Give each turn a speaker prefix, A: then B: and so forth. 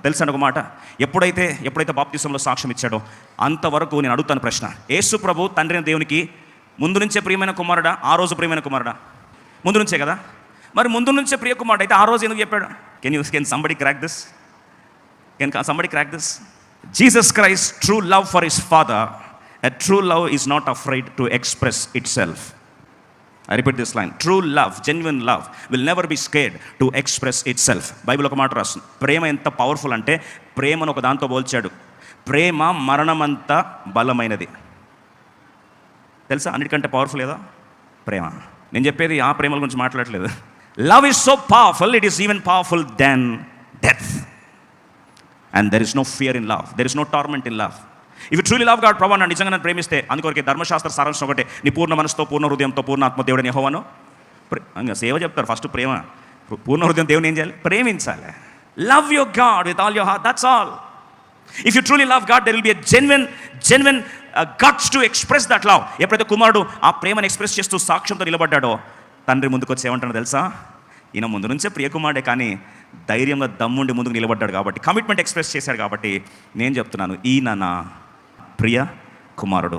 A: తెలుసండి ఒక మాట, ఎప్పుడైతే బాప్తిసంలో సాక్ష్యం ఇచ్చాడో అంతవరకు నేను అడుగుతాను ప్రశ్న, యేసు ప్రభు తండ్రి దేవునికి ముందు నుంచే ప్రియమైన కుమారుడా, ఆ రోజు ప్రియమైన కుమారుడా? ముందు నుంచే కదా. మరి ముందు నుంచే ప్రియ కుమారుడు అయితే ఆ రోజు ఎందుకు చెప్పాడు? Can somebody crack this? Somebody crack this? Jesus Christ true love for his father, a true love is not afraid to express itself. I repeat this line, true love, genuine love will never be scared to express itself. Bible ఒక మాట రాస్తుంది, ప్రేమ ఎంత powerful అంటే ప్రేమను ఒక దాంతో పోల్చాడు, ప్రేమ మరణమంత బలమైనది. తెలుసా? అన్నిటికంటే పవర్ఫుల్ ఏదో ప్రేమ. నేను చెప్పేది ఆ ప్రేమల గురించి మాట్లాడలేదు. Love is so powerful, it is even powerful than death. And there is no fear in love, there is no torment in love. If you truly love God, ప్రభు నన్ను నిజంగా నన్ను ప్రేమిస్తే, అందుకొరకే ధర్మశాస్త్ర సారాంశం ఒకటే, నీ పూర్ణ మనసుతో, పూర్ణ హృదయంతో, పూర్ణ ఆత్మ దేవుడని యెహోవాను సేవ చెప్తారు. ఫస్ట్ ప్రేమ, పూర్ణ హృదయం దేవుని ఏం చేయాలి? ప్రేమించాలి. Love your God with all your heart, that's all. If you truly love God, there will be a genuine guts to express that love. ఎప్పుడైతే కుమారుడు ఆ ప్రేమను ఎక్స్ప్రెస్ చేస్తూ సాక్ష్యంతో నిలబడ్డాడో, తండ్రి ముందుకు వచ్చి ఏమంటాడో తెలుసా? ఈయన ముందు నుంచే ప్రియకుమారుడే, కానీ ధైర్యంగా దమ్ముండి ముందుకు నిలబడ్డాడు కాబట్టి, కమిట్మెంట్ ఎక్స్ప్రెస్ చేశాడు కాబట్టి నేను చెప్తున్నాను, ఈయన నా ప్రియ కుమారుడు.